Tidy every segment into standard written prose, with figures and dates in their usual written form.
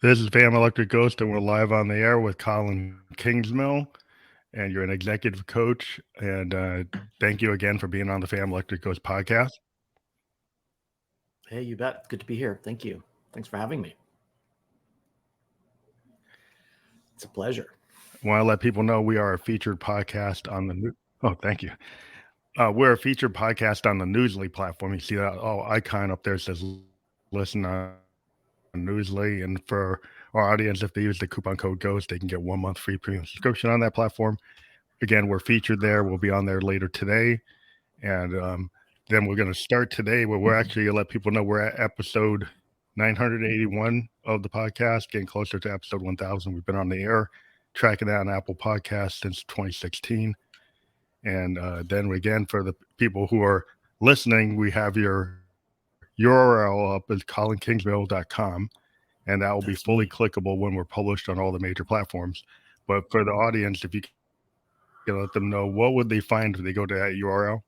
This is Fam Electric Ghost, and we're live on the air with Colin Kingsmill, and you're an executive coach. And thank you again for being on the Fam Electric Ghost podcast. Hey, you bet. Good to be here. Thank you. Thanks for having me. It's a pleasure. I want to let people know we are a featured podcast on the thank you. We're a featured podcast on the Newsly platform. You see that icon up there says listen on Newsly, and for our audience, if they use the coupon code GHOST, they can get 1 month free premium subscription on that platform. Again, we're featured there. We'll be on there later today. And then we're going to start today where we're actually going to let people know we're at episode 981 of the podcast, getting closer to episode 1000. We've been on the air, tracking that on Apple Podcasts since 2016. And then again, for the people who are listening, we have your URL up at colinkingsmill.com, and that will be fully clickable when we're published on all the major platforms. But for the audience, if you can let them know, what would they find if they go to that URL?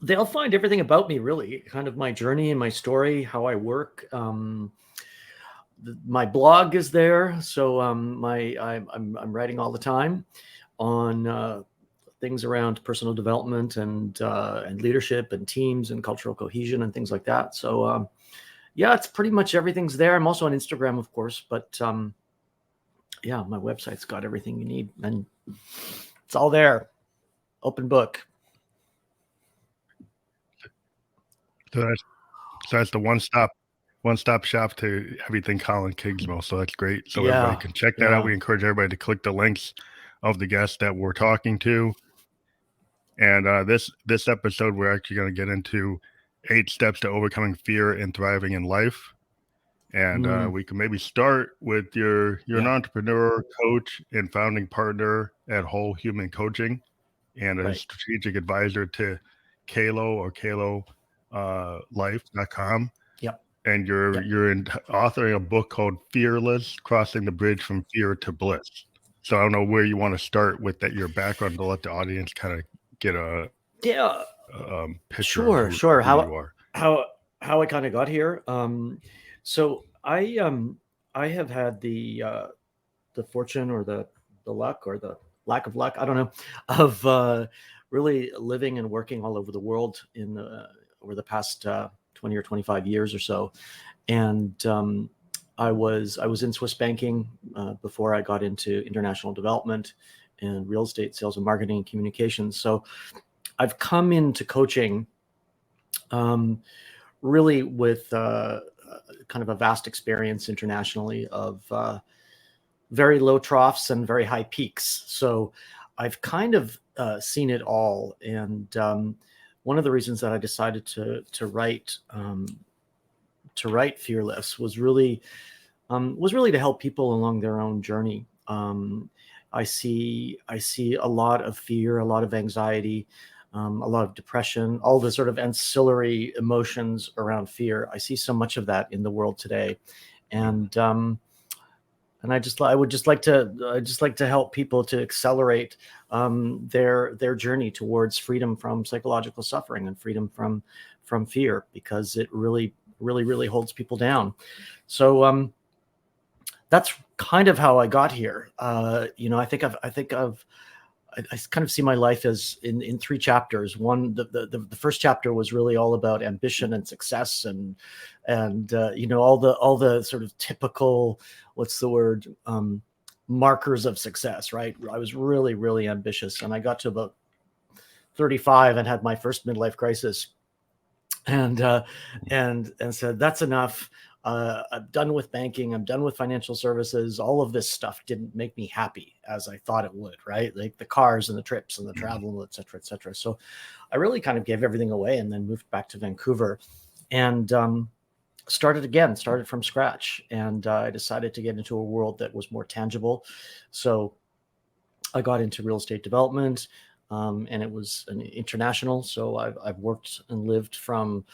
They'll find everything about me, really, kind of my journey and my story, how I work. My blog is there, so I'm writing all the time on things around personal development and leadership and teams and cultural cohesion and things like that. So yeah, it's pretty much everything's there. I'm also on Instagram, of course, but yeah, my website's got everything you need, and it's all there, open book. So that's the one-stop shop to everything Colin Kingsmill. So that's great. So everybody can check that out. We encourage everybody to click the links of the guests that we're talking to. And this episode, we're actually going to get into 8 steps to overcoming fear and thriving in life. And we can maybe start with you're an entrepreneur, coach, and founding partner at Whole Human Coaching, and a strategic advisor to Kalo life.com. Yep. And you're authoring a book called Fearless: Crossing the Bridge from Fear to Bliss. So I don't know where you want to start with that, your background, to let the audience kind of get a picture. Sure. How I kind of got here. So I have had the fortune or the luck or the lack of luck, I don't know, of really living and working all over the world over the past 20 or 25 years or so. And I was in Swiss banking before I got into international development and real estate sales and marketing and communications. So I've come into coaching really with kind of a vast experience internationally of very low troughs and very high peaks. So I've kind of seen it all. And one of the reasons that I decided to write Fearless was really to help people along their own journey. I see a lot of fear, a lot of anxiety, a lot of depression, all the sort of ancillary emotions around fear. I see so much of that in the world today, and I would just like to help people to accelerate their journey towards freedom from psychological suffering and freedom from fear, because it really holds people down. So that's kind of how I got here. I kind of see my life as in 3 chapters. One, the first chapter was really all about ambition and success and all the sort of typical, what's the word, markers of success, right? I was really, really ambitious, and I got to about 35 and had my first midlife crisis, and said, that's enough. I'm done with banking. I'm done with financial services. All of this stuff didn't make me happy as I thought it would, right? Like the cars and the trips and the travel, et cetera, et cetera. So I really kind of gave everything away and then moved back to Vancouver and started from scratch. And I decided to get into a world that was more tangible. So I got into real estate development, and it was an international. So I've worked and lived from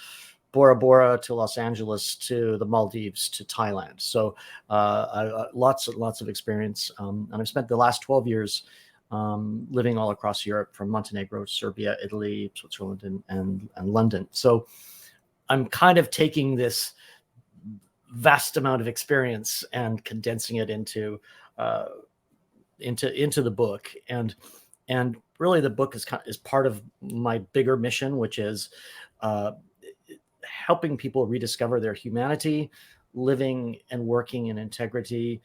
Bora Bora to Los Angeles to the Maldives to Thailand. So lots of experience. And I've spent the last 12 years living all across Europe, from Montenegro, Serbia, Italy, Switzerland, and London. So I'm kind of taking this vast amount of experience and condensing it into the book. And really the book is part of my bigger mission, which is helping people rediscover their humanity, living and working in integrity,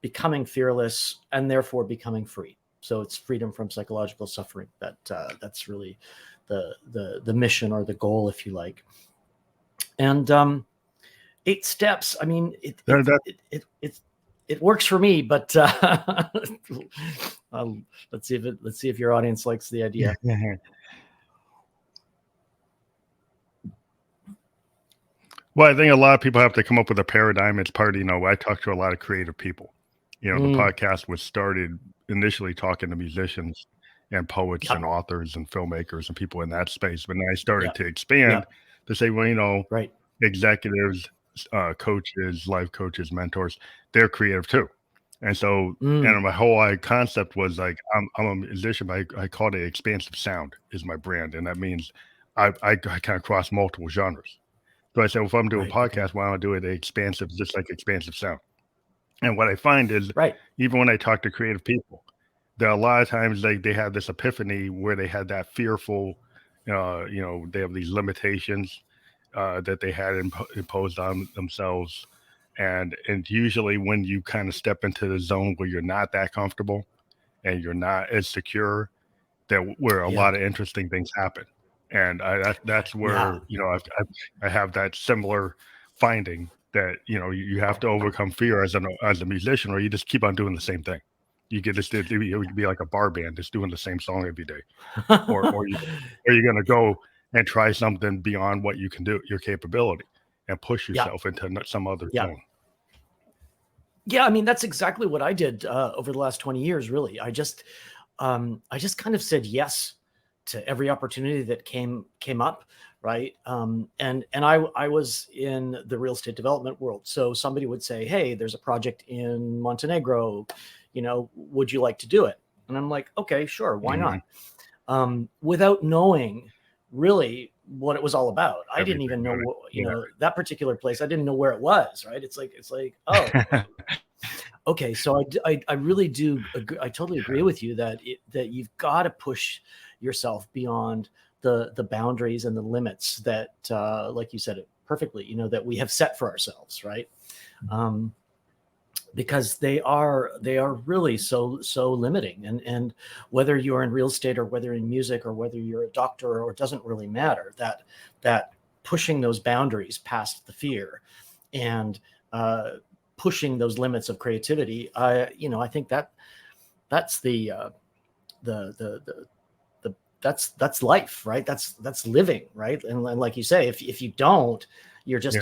becoming fearless, and therefore becoming free. So it's freedom from psychological suffering. That's really the mission, or the goal, if you like. And 8 steps. I mean, it works for me, but let's see if your audience likes the idea. Well, I think a lot of people have to come up with a paradigm. It's part of, I talk to a lot of creative people. The podcast was started initially talking to musicians and poets and authors and filmmakers and people in that space. But then I started to expand to say, well, executives, coaches, life coaches, mentors, they're creative too. And so, and my whole concept was like, I'm a musician, but I call it expansive sound is my brand. And that means I kind of cross multiple genres. So I said, well, if I'm doing a podcast, why don't I do it expansive, just like expansive sound? And what I find is, even when I talk to creative people, there are a lot of times they have this epiphany where they had that fearful, they have these limitations that they had imposed on themselves. And usually when you kind of step into the zone where you're not that comfortable and you're not as secure, where a lot of interesting things happen. And that's where, I have that similar finding that, you have to overcome fear as a musician, or you just keep on doing the same thing. You could just, it would be like a bar band, just doing the same song every day. or you're going to go and try something beyond what you can do, your capability, and push yourself into some other zone. Yeah. I mean, that's exactly what I did over the last 20 years, really. I just kind of said yes to every opportunity that came up. Right. And I was in the real estate development world. So somebody would say, hey, there's a project in Montenegro, would you like to do it? And I'm like, okay, sure. Why not? Without knowing really what it was all about. I didn't even know what, that particular place. I didn't know where it was. Right. It's like, oh, okay. So I really do. I totally agree with you that you've got to push yourself beyond the boundaries and the limits that, like you said it perfectly, that we have set for ourselves, right? Because they are really so limiting. And whether you're in real estate or whether in music or whether you're a doctor, or it doesn't really matter, that pushing those boundaries past the fear and pushing those limits of creativity, I think that's that's life, right? That's living, right? And like you say, if you don't, you're just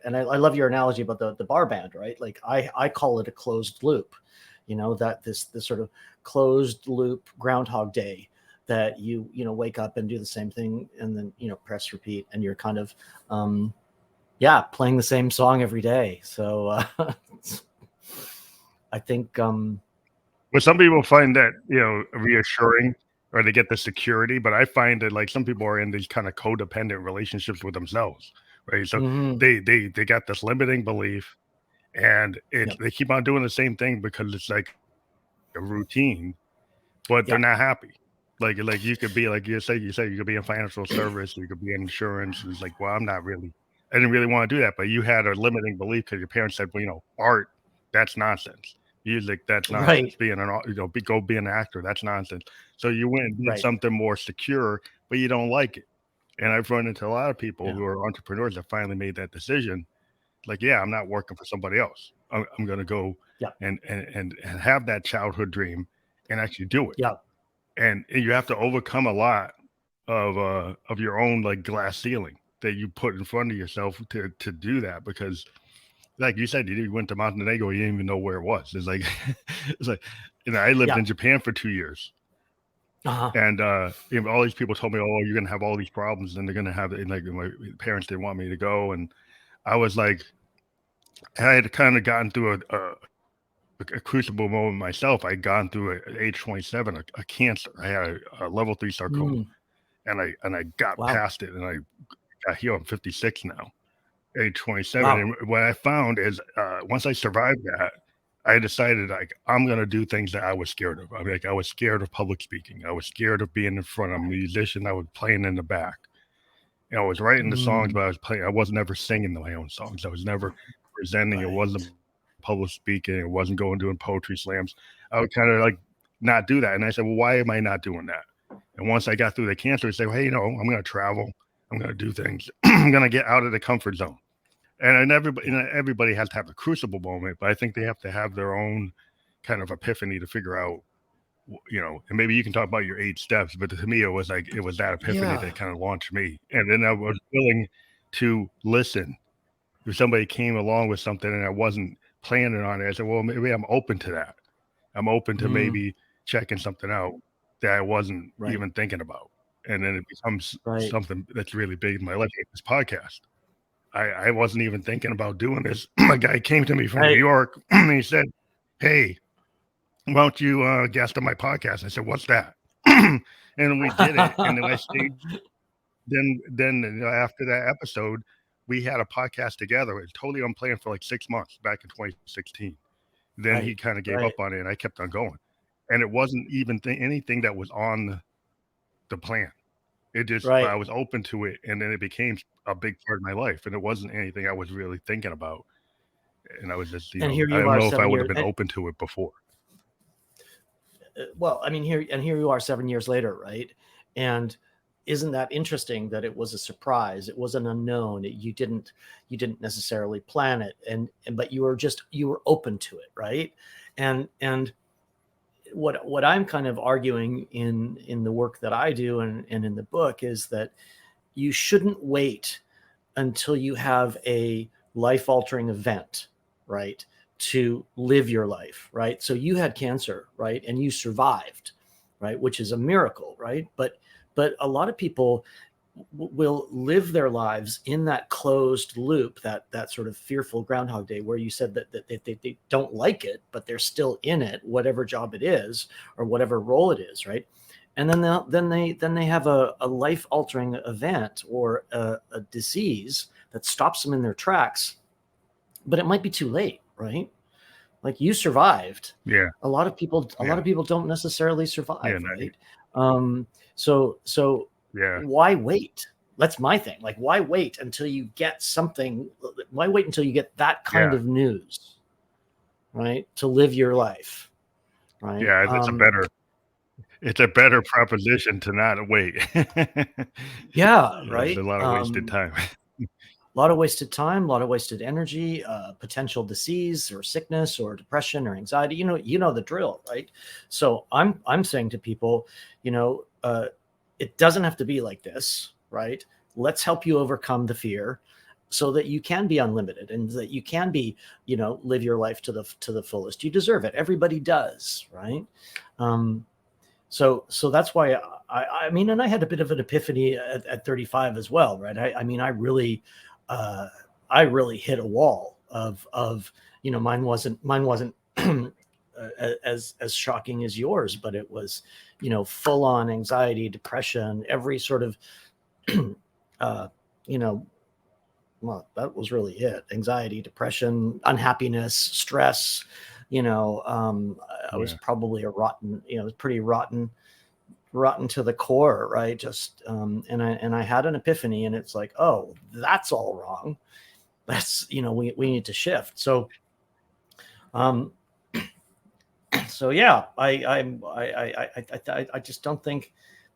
and I love your analogy about the bar band, right? Like I call it a closed loop, that this sort of closed loop Groundhog Day, that you wake up and do the same thing and then press repeat, and you're kind of playing the same song every day. So I think well, some people find that reassuring, or they get the security, but I find that like some people are in these kind of codependent relationships with themselves, right? So they got this limiting belief, and they keep on doing the same thing because it's like a routine, but they're not happy. Like you could be like you say you could be in financial service, you could be in insurance. It's like, well, I didn't really want to do that, but you had a limiting belief because your parents said, well, art, that's nonsense. Music, that's nonsense. Being go be an actor, that's nonsense. So you went and did something more secure, but you don't like it. And I've run into a lot of people who are entrepreneurs that finally made that decision. Like, I'm not working for somebody else. I'm going to go and have that childhood dream and actually do it. And you have to overcome a lot of your own like glass ceiling that you put in front of yourself to do that, because like you said, you went to Montenegro, you didn't even know where it was. It's like I lived in Japan for 2 years. And all these people told me, oh, you're gonna have all these problems, and they're gonna have it. And like my parents didn't want me to go, and I was like, I had kind of gotten through a crucible moment myself. I'd gone through at age 27 a cancer. I had a level 3 sarcoma, and I got past it, and I got healed. I'm 56 now, age 27. Wow. And what I found is once I survived that, I decided like I'm gonna do things that I was scared of. I mean, like I was scared of public speaking. I was scared of being in front of a musician. I was playing in the back. You know, I was writing the songs, Mm, but I was playing. I was never singing my own songs. I was never presenting. It wasn't right. public speaking. It wasn't going doing poetry slams. I would kind of like not do that. And I said, well, why am I not doing that? And once I got through the cancer, I said, well, hey, I'm going to travel. I'm going to do things. I'm going to get out of the comfort zone. And Yeah. everybody has to have a crucible moment, but I think they have to have their own kind of epiphany to figure out, and maybe you can talk about your 8 steps, but to me, it was like, it was that epiphany Yeah. that kind of launched me. And then I was willing to listen. If somebody came along with something and I wasn't planning on it, I said, well, maybe I'm open to that. I'm open to Mm, maybe checking something out that I wasn't right. even thinking about. And then it becomes Right. something that's really big in my life, like this podcast. I wasn't even thinking about doing this. A guy came to me from New Right. York and he said, hey, why don't you guest on my podcast? I said, what's that? And we did it. And then I stayed. Then after that episode, we had a podcast together. It was totally unplanned for like 6 months back in 2016. Then he Right. kind of gave Right. up on it, and I kept on going. And it wasn't even anything that was on the plan. It just I Right. was open to it, and then it became a big part of my life. And it wasn't anything I was really thinking about. And I was just, And here I you don't are know if I seven would have years. been open to it before. Well, I mean, here you are 7 years later, right? And isn't that interesting that it was a surprise? It was an unknown. You didn't necessarily plan it, and but you were open to it, right? And what I'm kind of arguing in the work that I do and in the book is that you shouldn't wait until you have a life altering event, right? To live your life, right? So you had cancer, right? And you survived, right? Which is a miracle, right? But a lot of people will live their lives in that closed loop, that sort of fearful Groundhog Day, where you said that they don't like it, but they're still in it, whatever job it is or whatever role it is, right? And then they have a life altering event or a disease that stops them in their tracks, but it might be too late, right? Like you survived. Yeah, A lot of people don't necessarily yeah, survive, no, right? So yeah, why wait? That's my thing. Like, why wait until you get something? Why wait until you get that kind yeah, of news, right? To live your life, right? yeah. It's a better proposition to not wait. Yeah, There's a right. lot of wasted time. A lot of wasted time, a lot of wasted energy, potential disease or sickness or depression or anxiety. You know the drill, right? So I'm saying to people, it doesn't have to be like this, right? Let's help you overcome the fear, so that you can be unlimited and that you can be, live your life to the fullest. You deserve it. Everybody does, right? Um, so that's why I mean, and I had a bit of an epiphany at 35 as well, right? I mean, uh, I really hit a wall of mine wasn't as shocking as yours, but it was, full on anxiety, depression, every sort of, uh, you know, well, that was really it. Anxiety, depression, unhappiness, stress. I was Yeah, probably pretty rotten to the core, right? Just and I had an epiphany, and it's like, oh, that's all wrong. That's we need to shift. Um, so yeah, I just don't think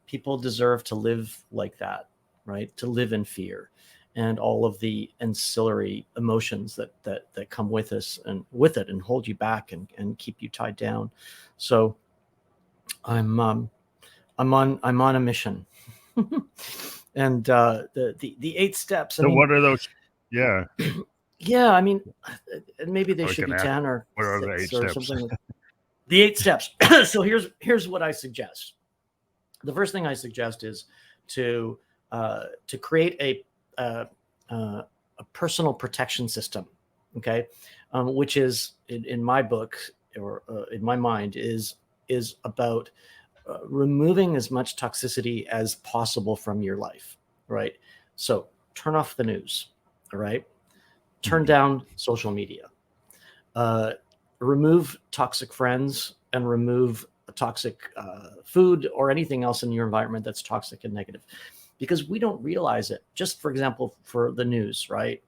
people deserve to live like that, right? To live in fear and all of the ancillary emotions that come with us and with it and hold you back and keep you tied down. So I'm I'm on a mission. And the 8 steps, I so mean, what are those? Yeah, yeah, I mean, maybe they I should can be ask, 10 or what are the 8 6 or steps? something. The 8 steps. So here's what I suggest. The first thing I suggest is to create a personal protection system. Okay, which is in my book, or in my mind, is about removing as much toxicity as possible from your life. Right. So turn off the news. All right. turn down social media, remove toxic friends, and remove toxic food or anything else in your environment that's toxic and negative, because we don't realize it. Just for example, for the news, right?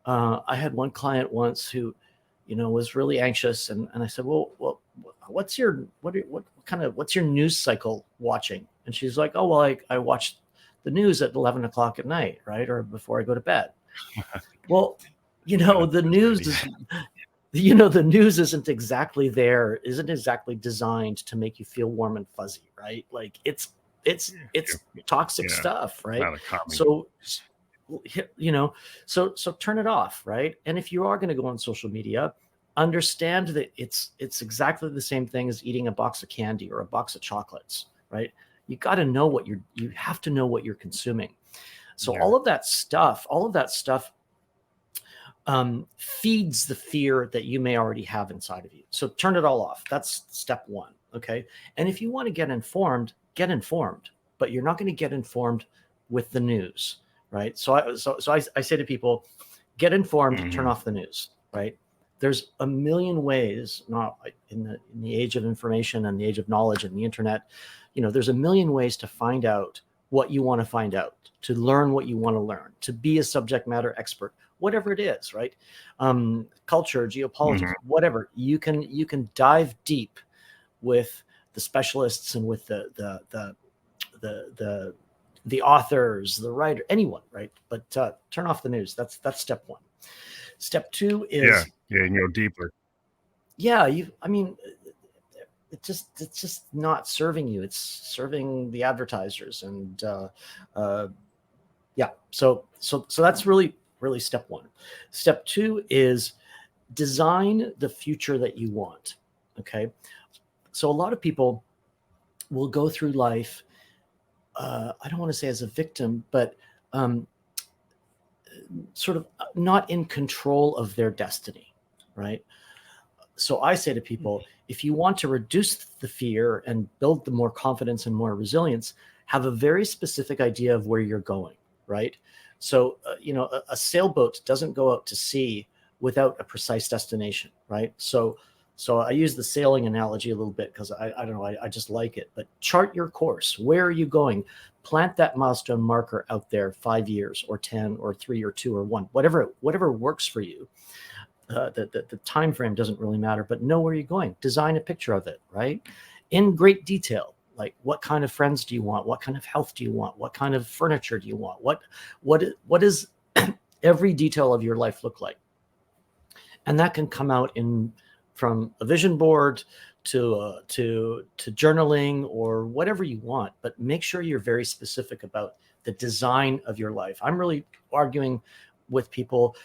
I had one client once who, was really anxious, and I said, well, what's your what's your news cycle watching? And she's like, oh, well, I watch the news at 11 o'clock at night, right, or before I go to bed. Well, the news is, the news isn't exactly designed to make you feel warm and fuzzy, right? Like it's toxic stuff, right? Not a common. So turn it off, right? And if you are going to go on social media, understand that it's exactly the same thing as eating a box of candy or a box of chocolates, right? You got to know you have to know what you're consuming. So all of that stuff feeds the fear that you may already have inside of you. So turn it all off. That's step one. Okay. And if you want to get informed, but you're not going to get informed with the news, right? So I say to people, get informed, turn off the news, right? There's a million ways, not in the age of information and the age of knowledge and the internet, there's a million ways to find out what you want to find out, to learn what you want to learn, to be a subject matter expert, whatever it is, right? Culture, geopolitics, whatever. You can dive deep with the specialists and with the authors, the writer, anyone, right? But turn off the news. That's step one. Step two is deeper. Yeah, it's just not serving you. It's serving the advertisers, and So that's really step one. Step two is design the future that you want. Okay, so a lot of people will go through life. I don't want to say as a victim, but sort of not in control of their destiny, right? So I say to people, if you want to reduce the fear and build the more confidence and more resilience, have a very specific idea of where you're going, right? So, a sailboat doesn't go out to sea without a precise destination, right? So I use the sailing analogy a little bit because I don't know, I just like it. But chart your course. Where are you going? Plant that milestone marker out there, 5 years or 10 or 3 or 2 or 1, whatever works for you. The time frame doesn't really matter, but know where you're going. Design a picture of it, right? In great detail. Like, what kind of friends do you want? What kind of health do you want? What kind of furniture do you want? What does every detail of your life look like? And that can come out from a vision board to journaling or whatever you want, but make sure you're very specific about the design of your life. I'm really arguing with people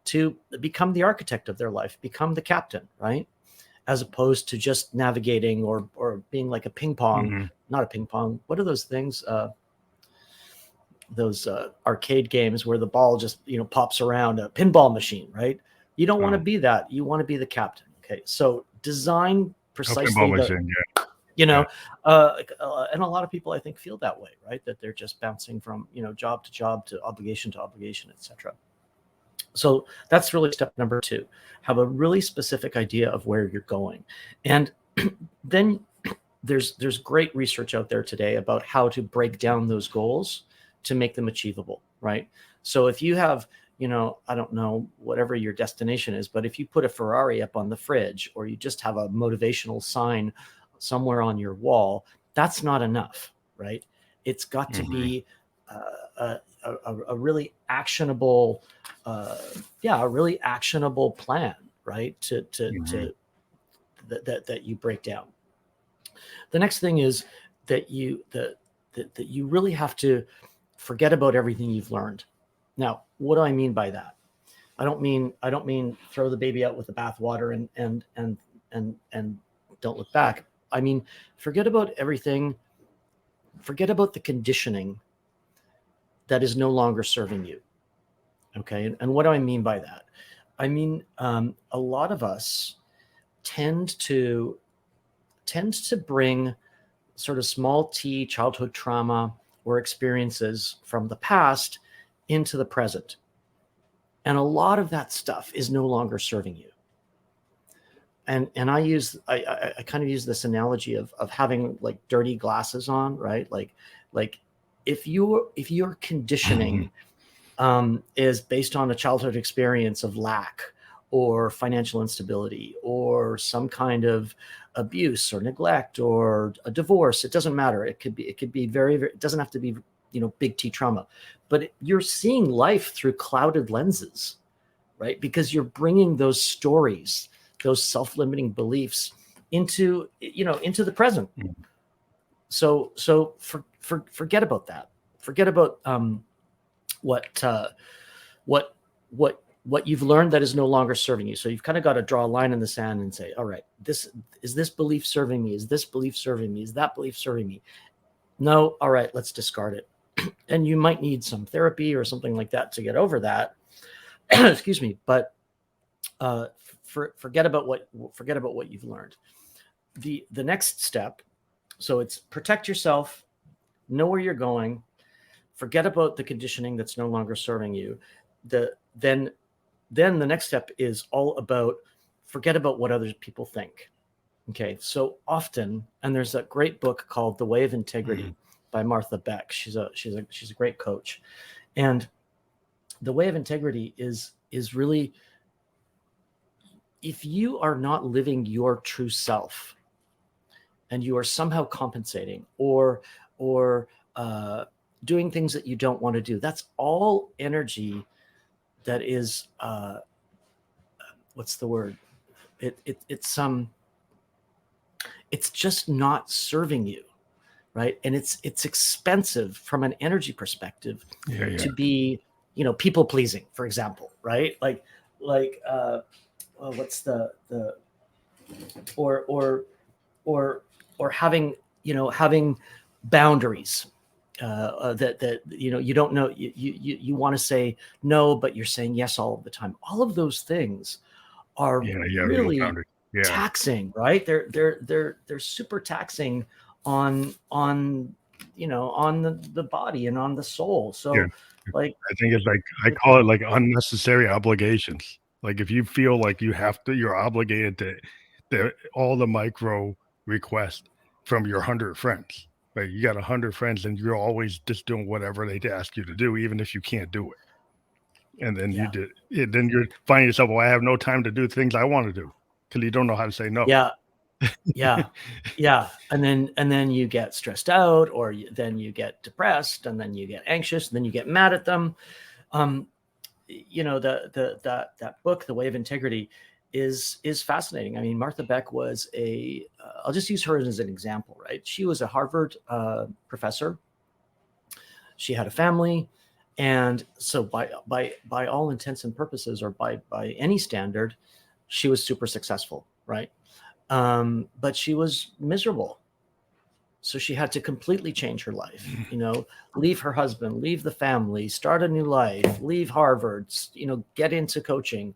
to become the architect of their life, become the captain, right? As opposed to just navigating or being like a ping pong, not a ping pong. What are those things? Those arcade games where the ball just, pops around, a pinball machine, right? You don't want to be that. You want to be the captain. Okay. So design precisely and a lot of people, I think, feel that way, right? That they're just bouncing from, job to job to obligation, etc. So that's really step number 2. Have a really specific idea of where you're going. And then there's great research out there today about how to break down those goals to make them achievable, right? So if you have, I don't know, whatever your destination is, but if you put a Ferrari up on the fridge, or you just have a motivational sign somewhere on your wall, that's not enough, right? It's got to be a really actionable, plan, right? That you break down. The next thing is that you really have to forget about everything you've learned. Now, what do I mean by that? I don't mean throw the baby out with the bathwater and don't look back. I mean, forget about everything. Forget about the conditioning that is no longer serving you. Okay. And what do I mean by that? I mean, a lot of us tend to bring sort of small t childhood trauma or experiences from the past into the present. And a lot of that stuff is no longer serving you. And I kind of use this analogy of having like dirty glasses on, right? Like if your conditioning is based on a childhood experience of lack or financial instability or some kind of abuse or neglect or a divorce, it doesn't matter. It could be very, very, it doesn't have to be, big T trauma, but you're seeing life through clouded lenses, right? Because you're bringing those stories, those self-limiting beliefs into the present. So forget about that. Forget about what you've learned that is no longer serving you. So you've kind of got to draw a line in the sand and say, all right, this belief serving me? Is this belief serving me? Is that belief serving me? No. All right, let's discard it. And you might need some therapy or something like that to get over that. Excuse me. But forget about what you've learned. The next step. So it's protect yourself, know where you're going, forget about the conditioning that's no longer serving you. Then the next step is all about forget about what other people think. Okay, so often, and there's a great book called The Way of Integrity by Martha Beck. She's a great coach, and The Way of Integrity is really, if you are not living your true self, and you are somehow compensating or doing things that you don't want to do, that's all energy that is what's the word? It's just not serving you, right? And it's expensive from an energy perspective to be, people pleasing, for example, right? What's the or having boundaries that you don't know, you want to say no, but you're saying yes all of the time. All of those things are really taxing, right? They're super taxing on the body and on the soul. So like, I think it's like, I call it like unnecessary obligations. Like if you feel like you're obligated to all the micro requests from your 100 friends, right? You got 100 friends and you're always just doing whatever they ask you to do, even if you can't do it. And then then you're finding yourself, well, I have no time to do things I want to do, because you don't know how to say no. Yeah. And then you get stressed out, or then you get depressed, and then you get anxious, and then you get mad at them. That book, The Way of Integrity, is fascinating. I mean, Martha Beck was I'll just use her as an example, right? She was a Harvard professor. She had a family. And so by all intents and purposes, or by any standard, she was super successful, right? But she was miserable. So she had to completely change her life, leave her husband, leave the family, start a new life, leave Harvard, get into coaching,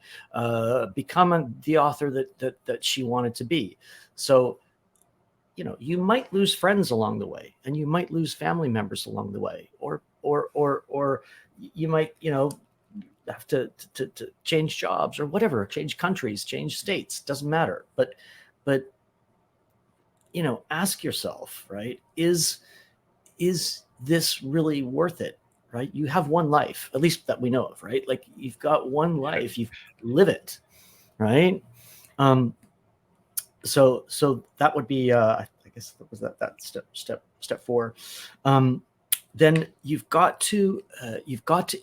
become the author that she wanted to be. So, you might lose friends along the way, and you might lose family members along the way, or you might, have to change jobs or whatever, change countries, change states, doesn't matter. But ask yourself, right? Is this really worth it? Right? You have one life, at least that we know of, right? Like, you've got one life, you live it, right? So that would be, I guess that was that step 4. Then you've got to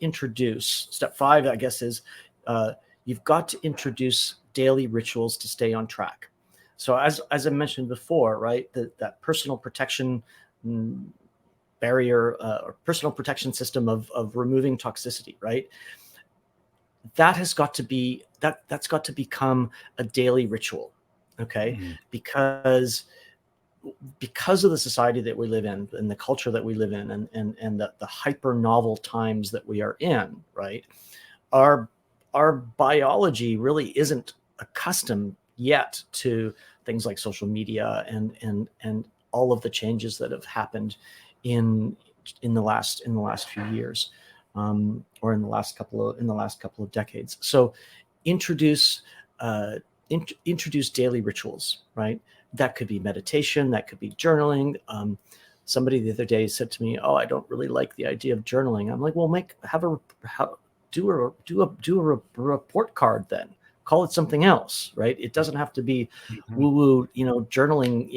introduce step 5, I guess, is you've got to introduce daily rituals to stay on track. So as I mentioned before, right, that personal protection barrier or personal protection system of removing toxicity, right? That's got to become a daily ritual, okay? Because of the society that we live in, and the culture that we live in, and the hyper novel times that we are in, right? Our biology really isn't accustomed yet to things like social media and all of the changes that have happened in the last few years. or in the last couple of decades. So introduce introduce daily rituals, right? That could be meditation, that could be journaling. Somebody the other day said to me, "Oh, I don't really like the idea of journaling." I'm like, "Well, do a report card then. Call it something else, right? It doesn't have to be woo-woo, journaling,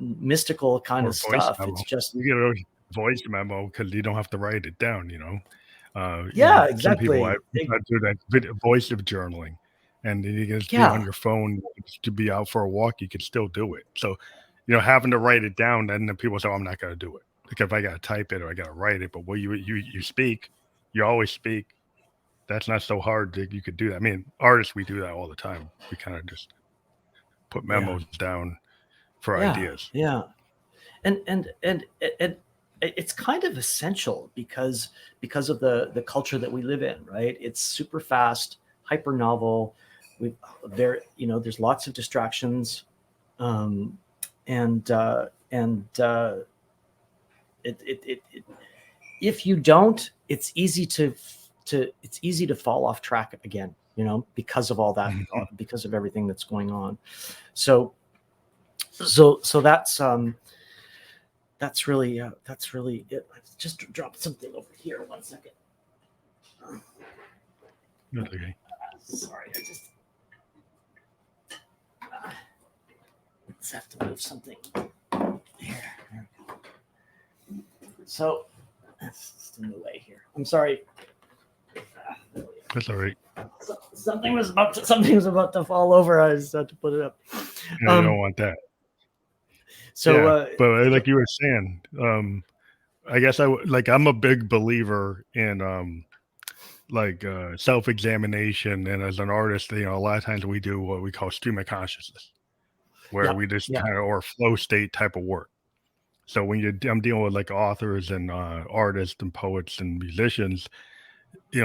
mystical kind Or of voice stuff. memo. It's just, You get a voice memo because you don't have to write it down. yeah, Some people exactly. I do that voice of journaling, and then you can just be on Yeah, your phone to be out for a walk. You can still do it. So, having to write it down, and then people say, oh, "I'm not going to do it." Like if I got to type it or I got to write it, but what you speak, you always speak. That's not so hard that you could do that. I mean, artists, we do that all the time. We kind of just put yeah, memos down for yeah, ideas. yeah. And it's kind of essential because of the culture that we live in, right? It's super fast, hyper novel. We there's lots of distractions, um, and it if you don't, it's easy to fall off track again, because of all that, because of everything that's going on. So so that's really it. I just dropped something over here. 1 second. Okay. Sorry, I just let's have to move something here. So that's just in the way here. I'm sorry. That's all right. Something was about to fall over. I just had to put it up. Yeah, you don't want that. So Yeah, but like you were saying, I guess I'm a big believer in self-examination, and as an artist, a lot of times we do what we call stream of consciousness, where yeah, we just yeah, kind of or flow state type of work. So when I'm dealing with like authors and artists and poets and musicians,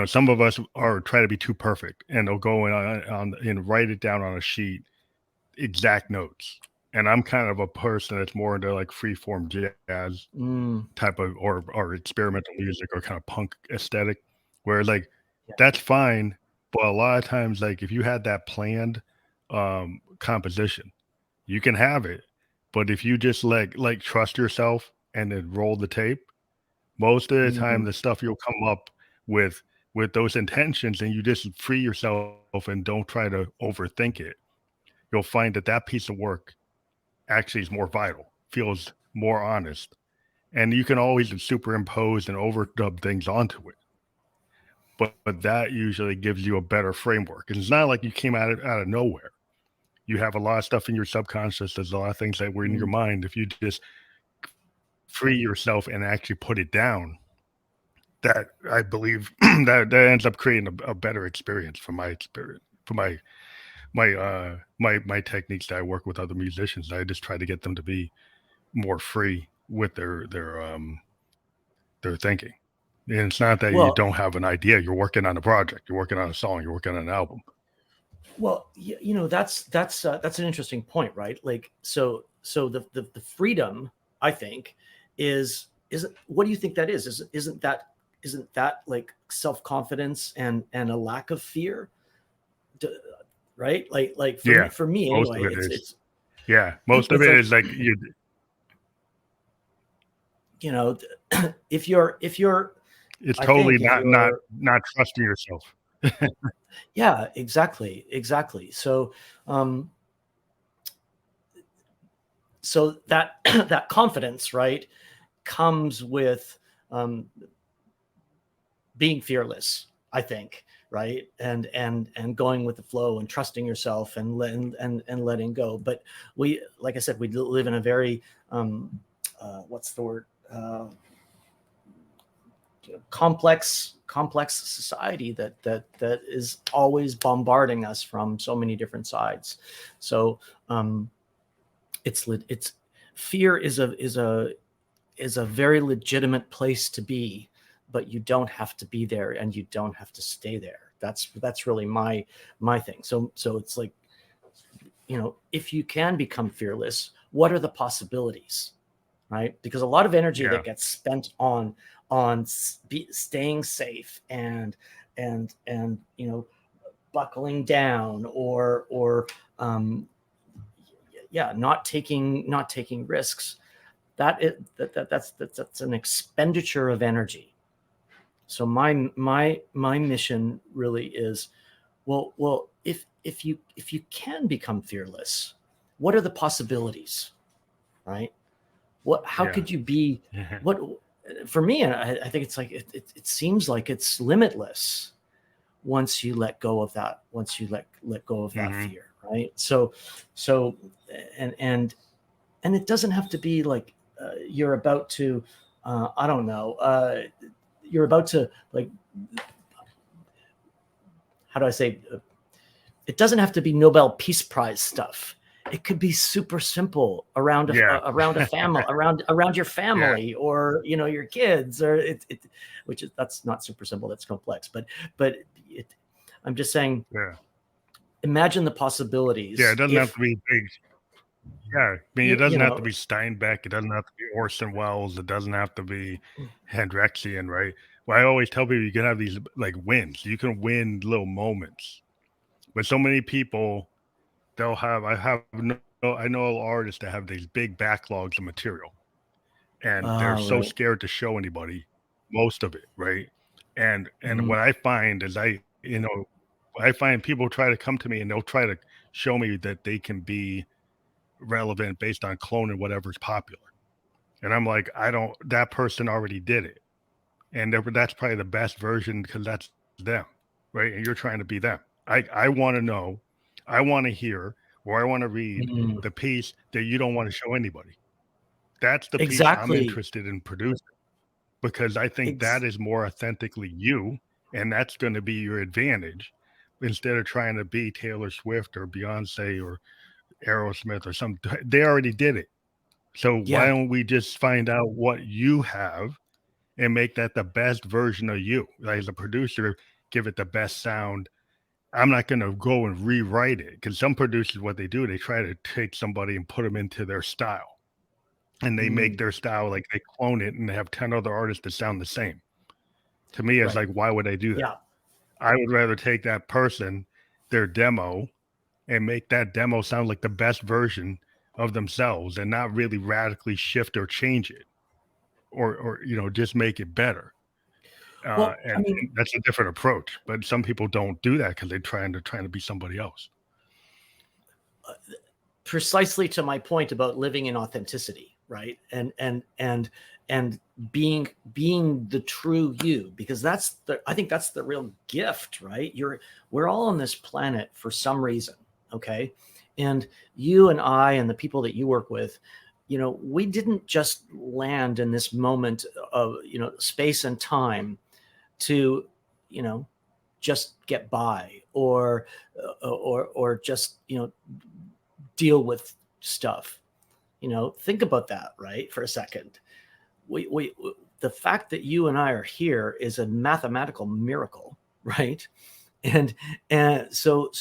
some of us are try to be too perfect, and they'll go on and write it down on a sheet, exact notes. And I'm kind of a person that's more into like free form jazz mm, type of or experimental music or kind of punk aesthetic, where like yeah. that's fine, but a lot of times like if you had that planned composition, you can have it, but if you just like trust yourself and then roll the tape, most of the time Mm-hmm. the stuff you'll come up with with those intentions and you just free yourself and don't try to overthink it, you'll find that that piece of work actually is more vital, feels more honest, and you can always superimpose and overdub things onto it. But that usually gives you a better framework. And it's not like you came out of nowhere. You have a lot of stuff in your subconscious. There's a lot of things that were in your Mm. mind. If you just free yourself and actually put it down, that I believe that ends up creating a better experience from my experience, for my techniques that I work with other musicians. I just try to get them to be more free with their thinking. And it's not that you Well, don't have an idea. You're working on a project. You're working on a song. You're working on an album. that's an interesting point, right? Like, so the freedom, I think, is what do you think that is? Isn't that like self confidence and a lack of fear, right? Like Yeah, for me most of anyway, it is. it's Yeah, most of it's it like, is like you. you know, if you're It's I totally think if you're not trusting yourself. yeah, exactly. Um so that that confidence, right, comes with um being fearless, I think, right, and going with the flow and trusting yourself and and letting go. But we, like I said, we live in a very what's the word, complex society that is always bombarding us from so many different sides. So um it's fear is a very legitimate place to be, but you don't have to be there and you don't have to stay there. That's really my thing. So it's like, if you can become fearless, what are the possibilities, right? Because a lot of energy Yeah, that gets spent on on staying safe and buckling down or not taking risks, that's an expenditure of energy. So my mission really is, well, if you can become fearless, what are the possibilities, right? How Yeah. could you be? What for me? I think it's like it seems like it's limitless once you let go of that. Once you let go of that fear, right? So and it doesn't have to be like you're about to I don't know, you're about to, like, how do I say, it doesn't have to be Nobel Peace Prize stuff. It could be super simple around a family, around your family, or your kids, or that's not super simple. That's complex, but I'm just saying. Yeah. Imagine the possibilities. Yeah. It doesn't have to be big. Yeah. I mean, it you doesn't have to know, be Steinbeck. It doesn't have to be Orson Welles. It doesn't have to be Hendrixian, right? Well, I always tell people you can have these like wins. You can win little moments. But so many people, I know artists that have these big backlogs of material, and they're so right. scared to show anybody most of it, right? And Mhm. what I find is I find people try to come to me and they'll try to show me that they can be relevant based on cloning whatever's popular. And I'm like, I don't, that person already did it. And that's probably the best version because that's them, right? And you're trying to be them. I want to know, I want to hear, or I want to read Mm. the piece that you don't want to show anybody. That's the piece I'm Exactly. interested in producing because I think that Ex- is more authentically you, and that's going to be your advantage instead of trying to be Taylor Swift or Beyonce or Aerosmith or some. They already did it. So why yeah. don't we just find out what you have and make that the best version of you? Like, as a producer, give it the best sound. I'm not going to go and rewrite it because some producers, what they do, they try to take somebody and put them into their style, and they make Mm. their style like they clone it and they have 10 other artists that sound the same. To me, it's Right. like, why would I do that? Yeah. I would rather take that person, their demo, and make that demo sound like the best version of themselves and not really radically shift or change it or just make it better. Well, I And mean, that's a different approach, but some people don't do that because they're trying to be somebody else. precisely to my point about living in authenticity, right? And being the true you, because I think that's the real gift, right? We're all on this planet for some reason, okay? And you and I and the people that you work with, we didn't just land in this moment of space and time to just get by or just deal with stuff. Think about that, right, for a second. We the fact that you and I are here is a mathematical miracle, right? And so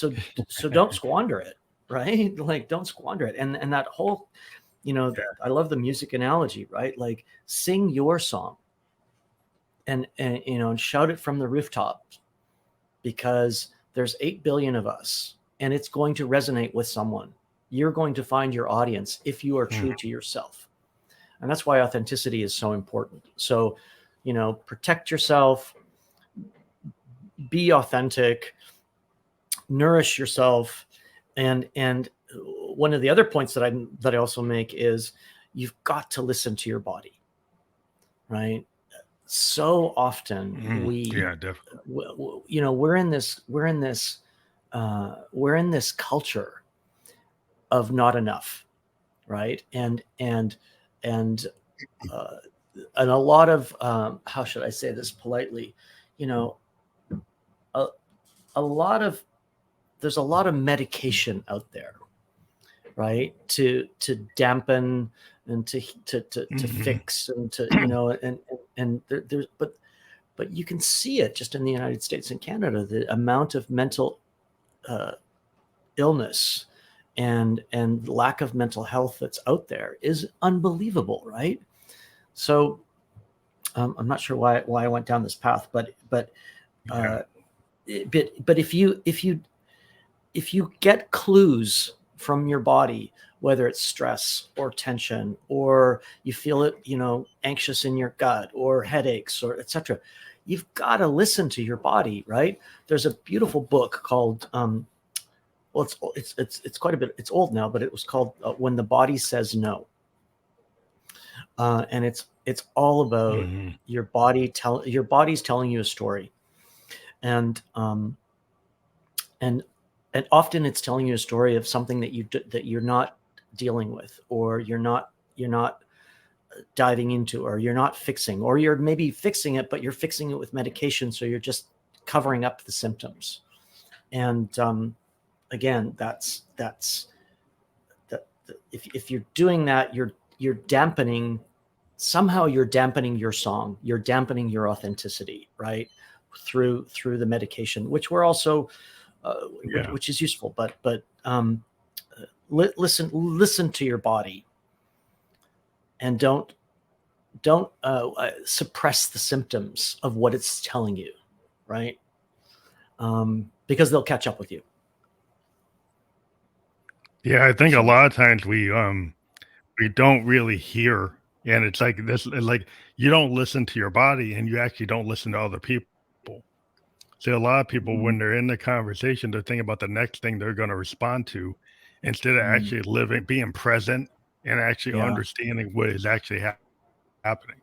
don't squander it, right? Like, don't squander it. And that whole, Yeah. I love the music analogy, right? Like, sing your song and shout it from the rooftops, because there's 8 billion of us and it's going to resonate with someone. You're going to find your audience if you are Mm. true to yourself. And that's why authenticity is so important. So, protect yourself, be authentic, nourish yourself. And one of the other points that I also make is you've got to listen to your body, right? So often Yeah, definitely. we're in this culture of not enough, right? Uh, and a lot of how should I say this politely, you know, a, a lot of there's a lot of medication out there, right? To dampen and to Mhm. fix and to and there's but you can see it just in the United States and Canada, the amount of mental uh, illness and lack of mental health that's out there is unbelievable, right? So I'm not sure why I went down this path, but Yeah. if you get clues from your body, whether it's stress or tension, or you feel it, anxious in your gut, or headaches, or etc., you've got to listen to your body, right? There's a beautiful book called well, it's quite a bit. It's old now, but it was called When the Body Says No, and it's all about Hmm. your body's telling you a story, and and and often it's telling you a story of something that you're not dealing with, or you're not diving into, or you're not fixing, or you're maybe fixing it, but you're fixing it with medication, so you're just covering up the symptoms. And again, if you're doing that, you're dampening, somehow you're dampening your song, you're dampening your authenticity, right? Through the medication, which we're also Yeah. which is useful, but listen to your body, and don't suppress the symptoms of what it's telling you, right? Because they'll catch up with you. Yeah. I think a So lot of times we don't really hear, and it's like this, like you don't listen to your body, and you actually don't listen to other people. See, a lot of people, mm, when they're in the conversation, they're thinking about the next thing they're going to respond to, instead of mm, actually living, being present, and actually yeah, understanding what is actually happening.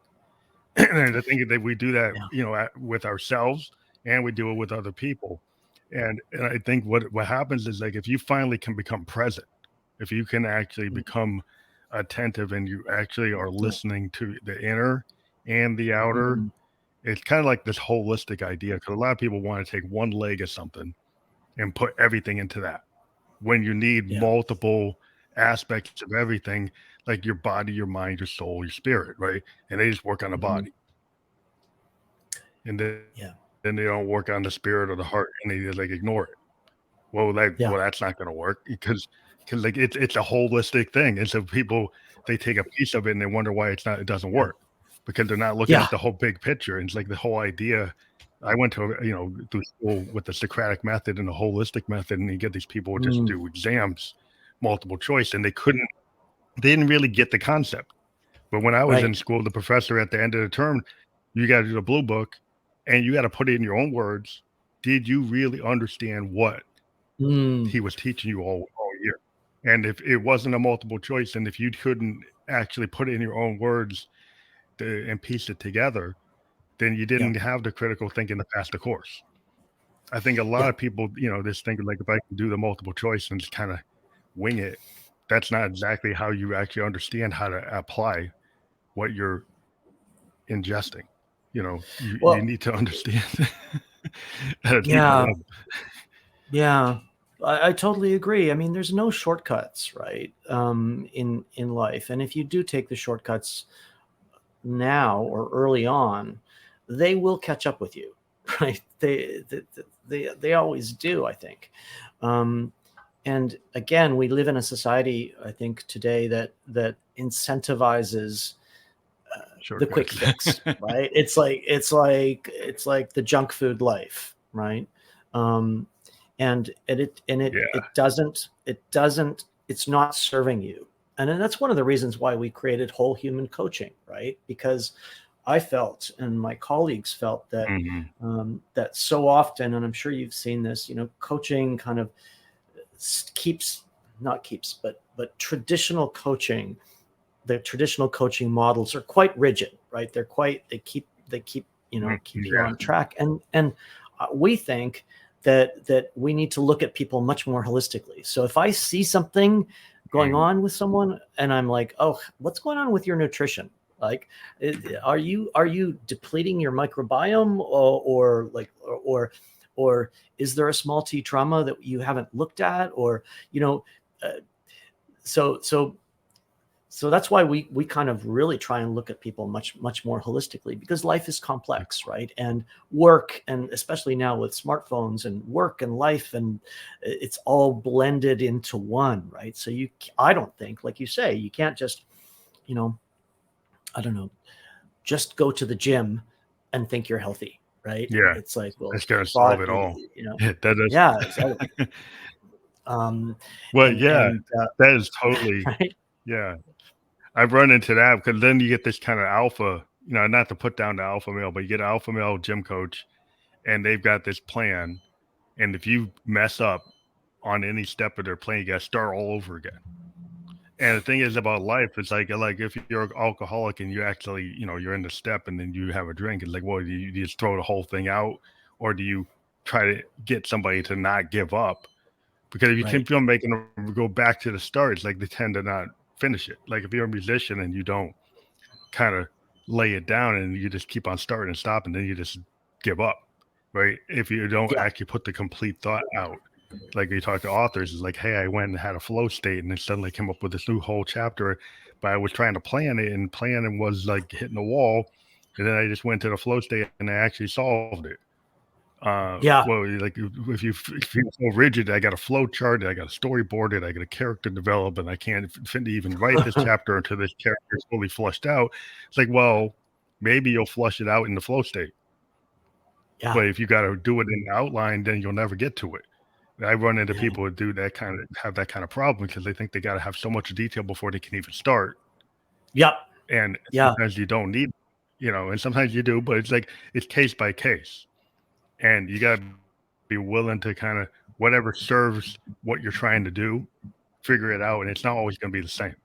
And I think that we do that, yeah, with ourselves, and we do it with other people. And I think what happens is, like, if you finally can become present, if you can actually mm, become attentive, and you actually are yeah, listening to the inner and the outer, mm, it's kind of like this holistic idea. Because a lot of people want to take one leg of something and put everything into that, when you need yeah, multiple aspects of everything, like your body, your mind, your soul, your spirit, right? And they just work on the mhm, body, and yeah, then they don't work on the spirit or the heart, and they just, like, ignore it. Well, yeah, that's not going to work, because like it's a holistic thing, and so people, they take a piece of it and they wonder why it doesn't yeah, work, because they're not looking yeah, at the whole big picture. And it's like the whole idea. I went to, through school with the Socratic method and the holistic method, and you get these people who just mm, do exams, multiple choice, and they didn't really get the concept. But when I was in right, school, the professor at the end of the term, you got to do the blue book, and you got to put it in your own words. Did you really understand what mm, he was teaching you all year? And if it wasn't a multiple choice, and if you couldn't actually put it in your own words and piece it together, then you yeah, didn't have the critical thinking to pass the course. I think a lot yeah, of people, just think, like, if I can do the multiple choice and just kind of wing it, that's not exactly how you actually understand how to apply what you're ingesting. You well, need to understand at a deeper yeah, level. yeah, I totally agree. I mean, there's no shortcuts, right? In life, and if you do take the shortcuts now or early on, they will catch up with you, right? They always do, I think. Um, and again, we live in a society, I think, today that incentivizes the quick Shortcuts. fix, right? It's like the junk food life, right? Um, and it Yeah. doesn't it's not serving you. And then that's one of the reasons why we created whole human coaching, right? Because I felt, and my colleagues felt, Mhm. that so often, and I'm sure you've seen this, coaching kind of keeps not keeps but the traditional coaching models are quite rigid, right? They keep keep you Yeah. on track, and we think that we need to look at people much more holistically. So if I see something going Mhm. on with someone, and I'm like, oh, what's going on with your nutrition? Like, are you depleting your microbiome, or is there a small t trauma that you haven't looked at, or you know uh, so so so that's why we kind of really try and look at people much more holistically, because life is complex, right? And work, and especially now with smartphones, and work and life, and it's all blended into one, right? So I don't think, like you say, you can't just, you know I don't know, just go to the gym and think you're healthy, right? Yeah, It's like, well, that's gonna solve but it all. you know, That yeah, is. exactly. Um, Well, and yeah, and that is totally, right, yeah. I've run into that because then you get this kind of alpha, not to put down the alpha male, but you get an alpha male gym coach and they've got this plan. And if you mess up on any step of their plan, you got to start all over again. And the thing is about life, it's like if you're an alcoholic and you actually, you're in the step and then you have a drink, it's like, well, do you just throw the whole thing out, or do you try to get somebody to not give up? Because if you right, keep on making them go back to the start, it's like they tend to not finish it. Like if you're a musician and you don't kind of lay it down and you just keep on starting and stopping, then you just give up, right? If you don't yeah, actually put the complete thought out. Like you talk to authors, it's like, hey, I went and had a flow state and then suddenly came up with this new whole chapter, but I was trying to plan it and planning was like hitting the wall. And then I just went to the flow state and I actually solved it. yeah, Well, like if you feel so rigid, I got a flow chart, I got a storyboard, I got a character developed, and I can't even write this chapter until this character is fully flushed out. It's like, well, maybe you'll flush it out in the flow state, yeah, but if you got to do it in the outline, then you'll never get to it. I run into yeah, people who do that have that kind of problem because they think they got to have so much detail before they can even start, yep, and yeah, sometimes you don't need, and sometimes you do, but it's like it's case by case. And you got to be willing to kind of whatever serves what you're trying to do, figure it out. And it's not always going to be the same.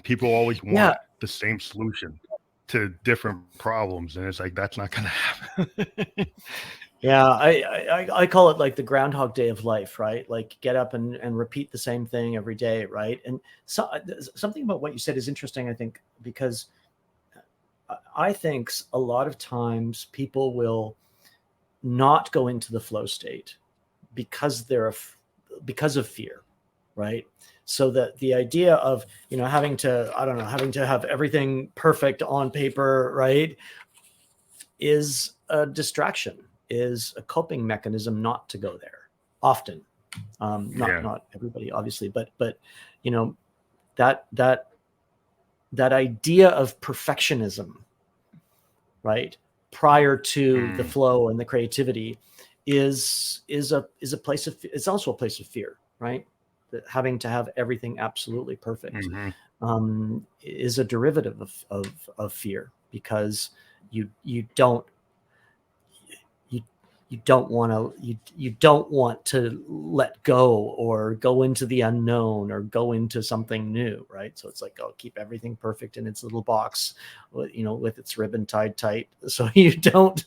People always yeah. want the same solution to different problems. And it's like, that's not going to happen. Yeah, I call it like the Groundhog Day of life, right? Like get up and repeat the same thing every day, right? And so something about what you said is interesting, I think, because I think a lot of times people will not go into the flow state because because of fear, right? So that the idea of having to, I don't know, having to have everything perfect on paper, right, is a distraction, is a coping mechanism not to go there often. Not Yeah. not everybody, obviously, but you know that that idea of perfectionism, right, prior to the flow and the creativity is a place of, it's also a place of fear, right? That having to have everything absolutely perfect is a derivative of fear, because you don't you don't want to you don't want to let go or go into the unknown or go into something new, right? So it's like, oh, keep everything perfect in its little box, with its ribbon tied tight, so you don't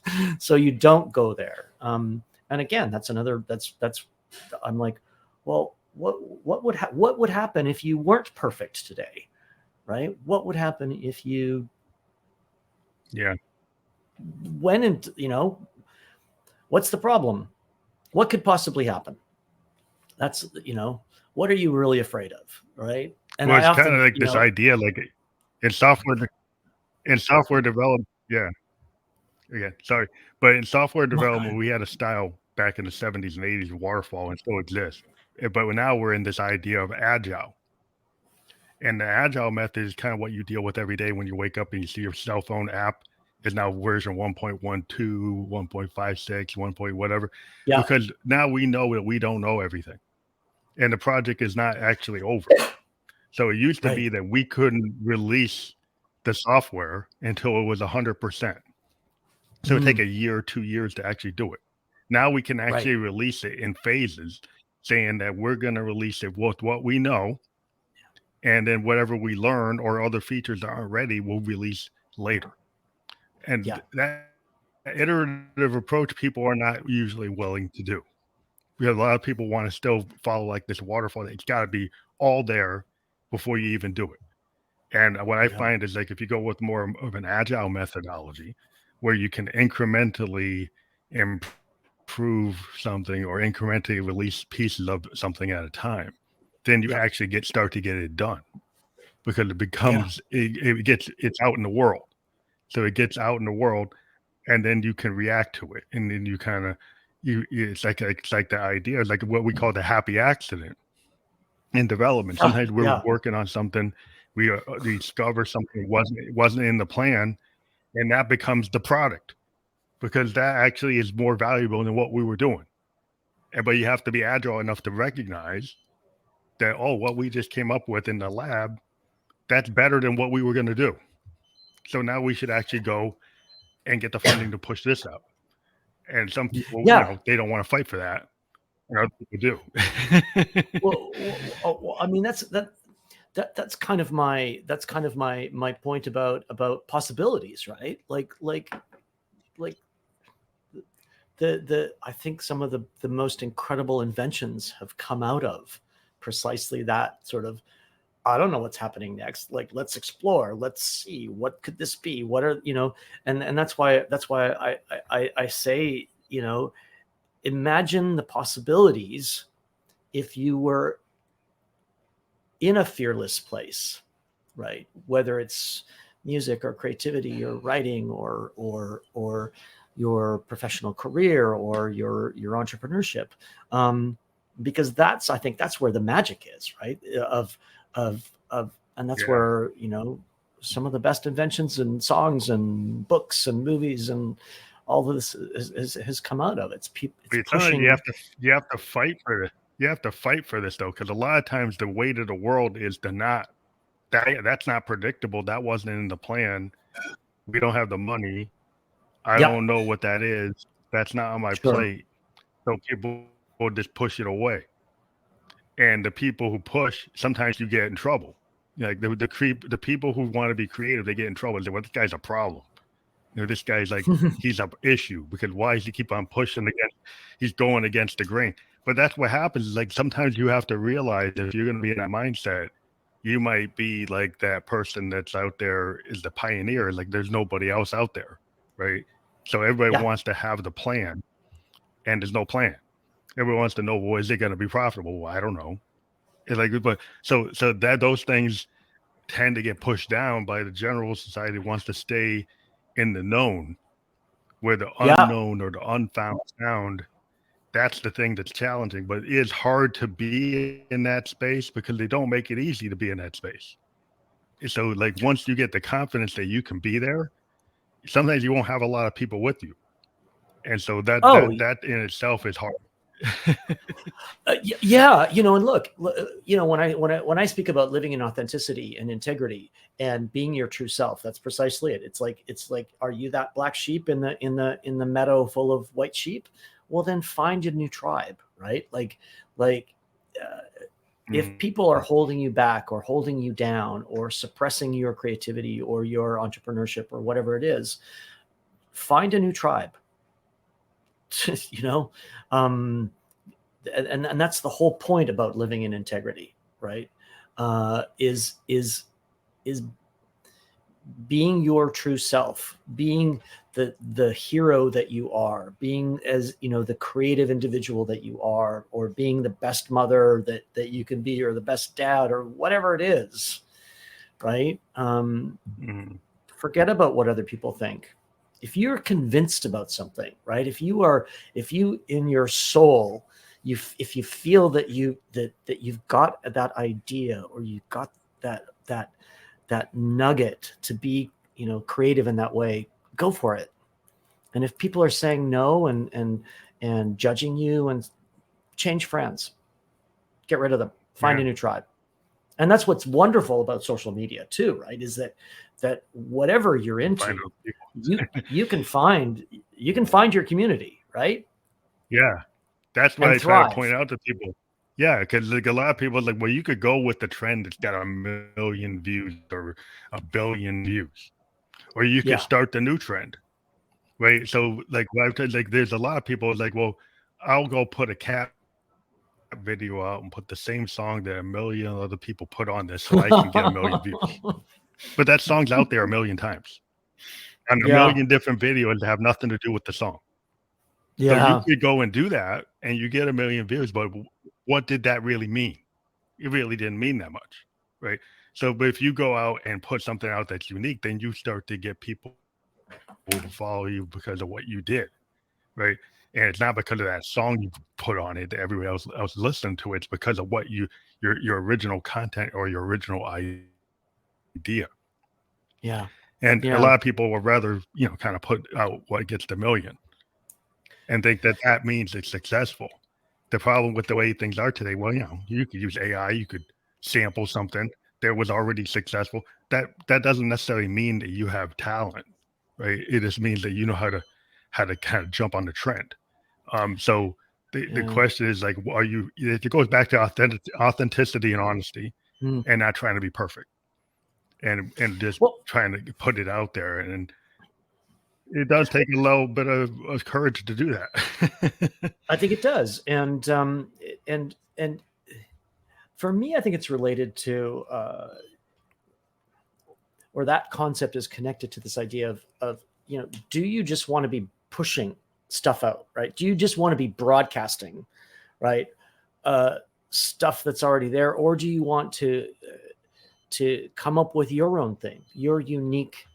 go there. And again, that's I'm like, well, what would happen if you weren't perfect today, right? What would happen if you Yeah. went into, what's the problem? What could possibly happen? That's, what are you really afraid of, right? And Well, I it's kind of often, like this idea, like in software development. Yeah. Yeah. Sorry. But in software no, go development, ahead. we had a style back in the 70s and 80s, waterfall, and still exists. But now we're in this idea of agile. And the agile method is kind of what you deal with every day when you wake up and you see your cell phone app is now version 1.12, 1.56, 1. Whatever, Yeah, because now we know that we don't know everything. And the project is not actually over. So it used to right. be that we couldn't release the software until it was 100%. So it'd take Mm, a year or 2 years to actually do it. Now we can right. actually release it in phases, saying that we're going to release it with what we know, and then whatever we learn or other features that aren't ready, we'll release later. Yeah, And that iterative approach, people are not usually willing to do. Because a lot of people want to still follow like this waterfall. It's got to be all there before you even do it. And what I yeah, find is like if you go with more of an agile methodology, where you can incrementally improve something or incrementally release pieces of something at a time, then you yeah, actually start to get it done, because it yeah, becomes it's out in the world. So it gets out in the world, and then you can react to it, and then you kind of it's like the idea, like what we call the happy accident in development. ah, Sometimes we're yeah, working on something, we discover something wasn't in the plan, and that becomes the product because that actually is more valuable than what we were doing. But you have to be agile enough to recognize that, oh, what we just came up with in the lab, that's better than what we were going to do. So now we should actually go and get the funding to push this out. And some people, Yeah. they don't want to fight for that, and other people do. Well, I mean, that's kind of my point about possibilities, right? Like the I think some of the most incredible inventions have come out of precisely that sort of, I don't know what's happening next. Like, let's explore. Let's see, what could this be? What are, and that's why I say, imagine the possibilities if you were in a fearless place, right? Whether it's music or creativity or writing or your professional career or your entrepreneurship, because I think that's where the magic is, right? Of and that's Yeah. where some of the best inventions and songs and books and movies and all of this has come out of. It's You pushing. have to fight for it. You have to fight for this though, because a lot of times the weight of the world is to not that's not predictable. That wasn't in the plan. We don't have the money. I Yep. don't know what that is. That's not on my Sure. plate. So people will just push it away. And the people who push, sometimes you get in trouble. Like the people who want to be creative, they get in trouble. They say, well, this guy's a problem. This guy's like, he's an issue because why does he keep on pushing against, he's going against the grain. But that's what happens. Like sometimes you have to realize if you're going to be in that mindset, you might be like that person that's out there is the pioneer. Like there's nobody else out there. Right. So everybody Yeah. wants to have the plan and there's no plan. Everyone wants to know, well, is it going to be profitable? Well, I don't know. It's like, but so that those things tend to get pushed down by the general society wants to stay in the known, where the Yeah. unknown or the unfound sound, that's the thing that's challenging. But it is hard to be in that space because they don't make it easy to be in that space. So like once you get the confidence that you can be there, sometimes you won't have a lot of people with you. And so Oh, that in itself is hard. yeah, and look, when I speak about living in authenticity and integrity and being your true self, that's precisely it. It's like, are you that black sheep in the meadow full of white sheep? Well, then find a new tribe, right? Like if people are holding you back or holding you down or suppressing your creativity or your entrepreneurship or whatever it is, find a new tribe. um, and that's the whole point about living in integrity, right? Is being your true self, being the hero that you are, being as the creative individual that you are, or being the best mother that you can be, or the best dad, or whatever it is, right? Forget about what other people think. If you're convinced about something, right? If you in your soul, if you feel that you've got that idea, or you've got that nugget to be creative in that way, go for it. And if people are saying no and judging you, and change friends, get rid of them, find Yeah. a new tribe. And that's what's wonderful about social media too, right? Is that whatever you're into, you can find your community, right? Yeah. That's why And I try to point thrive. out to people. Yeah, because like a lot of people like, well, you could go with the trend that's got 1,000,000 views or 1,000,000,000 views, or you could Yeah. start the new trend, right? So like, like there's a lot of people like, well, I'll go put a cat video out and put the same song that 1,000,000 other people put on this, so I can get 1,000,000 views. But that song's out there 1,000,000 times, and a Yeah. million different videos that have nothing to do with the song. So you Yeah. could go and do that, and you get 1,000,000 views, but what did that really mean? It really didn't mean that much, right? So, but if you go out and put something out that's unique, then you start to get people who follow you because of what you did, right? And it's not because of that song you put on it that everybody else listened to. It's because of what your original content or your original idea. Yeah. And a Yeah. lot of people would rather, kind of put out what gets the million and think that that means it's successful. The problem with the way things are today, well, you could use AI, you could sample something that was already successful. That doesn't necessarily mean that you have talent, right? It just means that you know how to kind of jump on the trend. So the Yeah. question is like, are you? It goes back to authenticity and honesty, Mm. and not trying to be perfect, and just Well, trying to put it out there. And it does take a little bit of courage to do that. I think it does, and for me, I think it's related to, or that concept is connected to this idea of do you just want to be pushing stuff out, right? Do you just want to be broadcasting, right? Stuff that's already there, or do you want to come up with your own thing, your unique,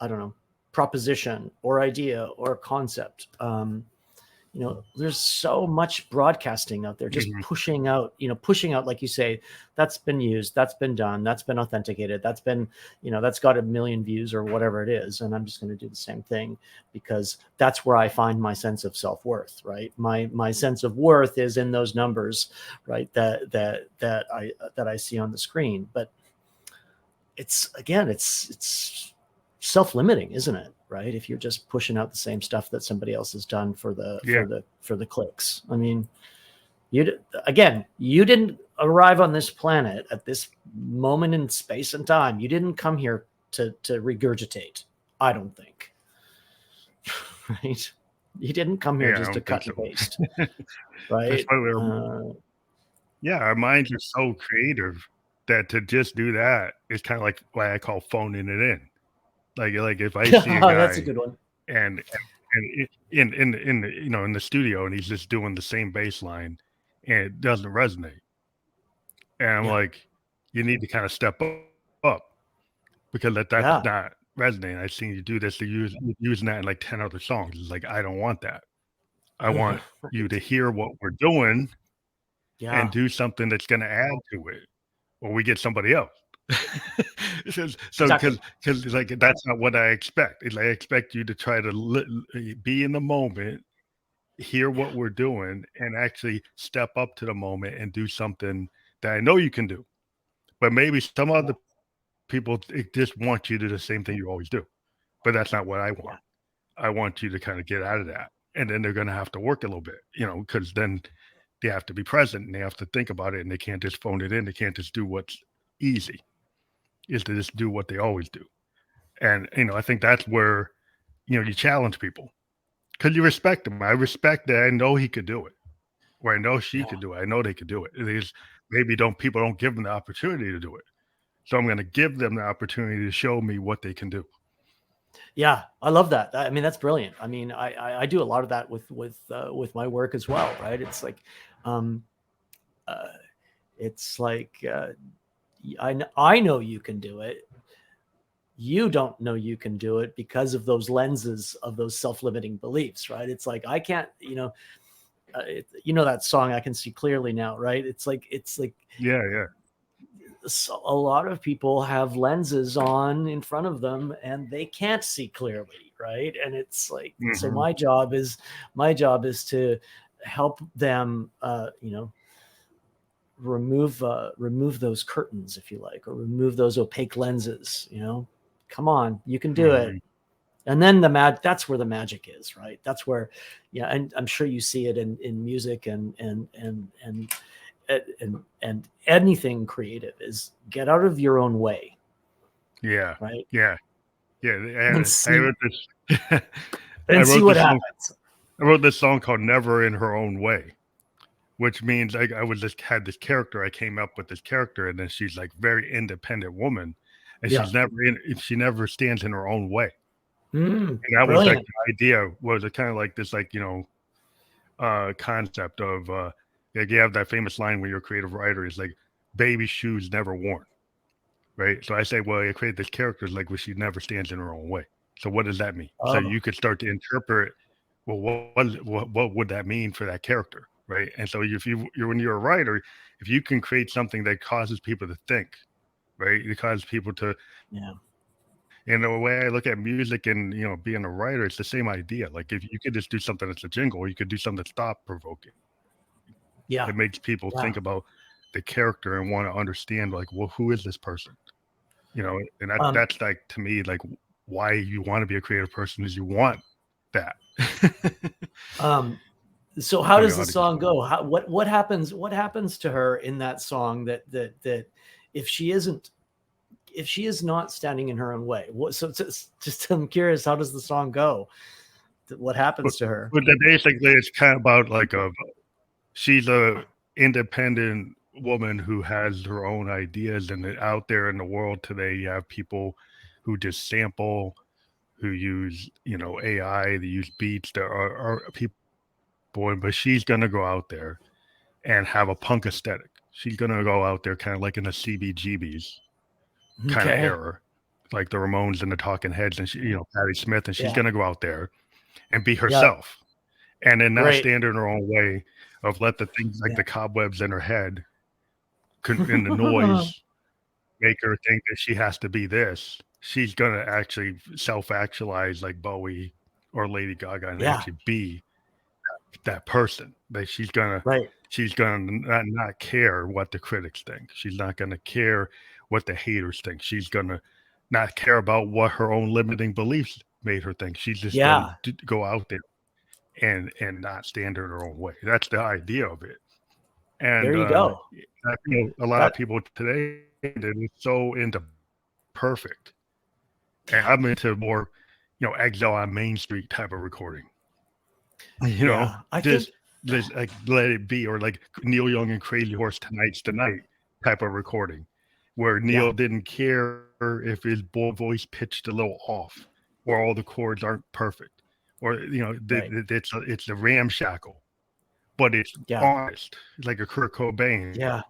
I don't know, proposition or idea or concept? There's so much broadcasting out there, just Mhm. pushing out, like you say, that's been used, that's been done, that's been authenticated, that's been, that's got 1 million views or whatever it is. And I'm just going to do the same thing because that's where I find my sense of self-worth, right? My sense of worth is in those numbers, right? That I see on the screen. But it's self-limiting, isn't it? Right? If you're just pushing out the same stuff that somebody else has done for Yeah. the clicks. I mean, you didn't arrive on this planet at this moment in space and time. You didn't come here to regurgitate. I don't think. Right? You didn't come here Yeah, I just to don't think cut so. and paste. That's Right? why our minds are so creative that to just do that is kind of like why I call phoning it in. Like if I see a That's a guy good one. and in the, in the studio and he's just doing the same bass line and it doesn't resonate, and I'm Yeah. like, you need to kind of step up because that's Yeah. not resonating. I've seen you do this. Using that in like 10 other songs. It's like I don't want that. I want you to Right. hear what we're doing and Yeah. do something that's going to add to it, or we get somebody else. So Exactly. because like that's not what I expect. It's like I expect you to try to be in the moment, hear Yeah. what we're doing, and actually step up to the moment and do something that I know you can do. But maybe some Yeah. other people just want you to do the same thing you always do. But that's not what I Yeah. want. I want you to kind of get out of that. And then they're going to have to work a little bit, because then they have to be present and they have to think about it and they can't just phone it in. They can't just do what's easy, is to just do what they always do. And, I think that's where, you challenge people because you respect them. I respect that. I know he could do it, or I know she Yeah. could do it. I know they could do it. It is maybe people don't give them the opportunity to do it. So I'm going to give them the opportunity to show me what they can do. Yeah, I love that. I mean, that's brilliant. I mean, I do a lot of that with my work as well, right? Um, uh, it's like I know you can do it. You don't know you can do it because of those lenses of those self-limiting beliefs, right? It's like I can't, that song I can see clearly now, right? It's like Yeah, yeah. so a lot of people have lenses on in front of them and they can't see clearly, right? And it's like, so Hmm. my job is to help them remove those curtains, if you like, or remove those opaque lenses. Come on, you can do it. Hmm. And then that's where the magic is, right? That's where, yeah. And I'm sure you see it in music and anything creative is get out of your own way, Yeah, right? yeah, yeah. And I see wrote this. I and see wrote what this song. happens. I wrote this song called "Never in Her Own Way," which means I was just had this character. I came up with this character, and then she's like very independent woman, and Yeah. she never stands in her own way. Mm, And that was like brilliant. the idea was kind of like this, like concept of like you have that famous line when you're a creative writer is like baby shoes never worn, right? So I say, well, you create this character like where she never stands in her own way. So what does that mean? So Oh, you could start to interpret, well, what would that mean for that character, right? And so if you're when you're a writer, if you can create something that causes people to think, right, it causes people to yeah. And the way I look at music and, being a writer, it's the same idea. Like if you could just do something that's a jingle, or you could do something that's thought provoking. Yeah. It makes people Yeah. think about the character and want to understand, like, well, who is this person? And that's like, to me, like, why you want to be a creative person is you want that. So how does the to song go? What happens to her in that song that if she is not standing in her own way? So just I'm curious, how does the song go? What happens to her? But basically, it's kind of about like she's a independent woman who has her own ideas, and out there in the world today, you have people who just sample, who use AI, they use beats. There are people, but she's gonna go out there and have a punk aesthetic. She's gonna go out there kind of like in the CBGBs kind of era, like the Ramones and the Talking Heads, and Patti Smith, and she's gonna go out there and be herself, and then not stand in her own way of let the things like the cobwebs in her head and the noise make her think that she has to be this. She's gonna actually self-actualize like Bowie or Lady Gaga and actually be that person. That she's gonna not care what the critics think. She's not gonna care what the haters think. She's gonna not care about what her own limiting beliefs made her think. She's just gonna go out there and not stand in her own way. That's the idea of it. And there you go. I feel a lot of people today that is so into perfect. And I'm into more, Exile on Main Street type of recording. Just like Let It Be, or like Neil Young and Crazy Horse Tonight's the Night type of recording, where Neil didn't care if his voice pitched a little off, or all the chords aren't perfect, or it's a ramshackle, but it's honest. It's like a Kurt Cobain.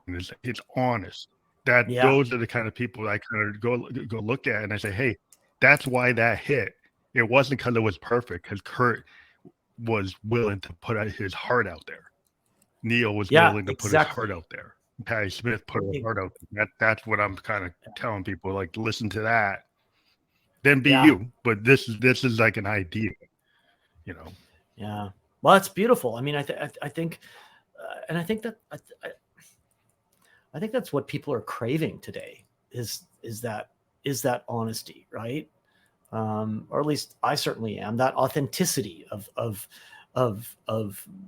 It's honest. Those are the kind of people I kind of go look at, and I say, hey, that's why that hit. It wasn't because it was perfect, because Kurt was willing to put his heart out there. Neil was willing to put his heart out there. Patti Smith put her heart out there. That's what I'm kind of telling people, like, listen to that, then be you. But this is like an idea, Yeah. Well, it's beautiful. I mean, I think, and I think that I think that's what people are craving today is that honesty, right? Or at least I certainly am, that authenticity of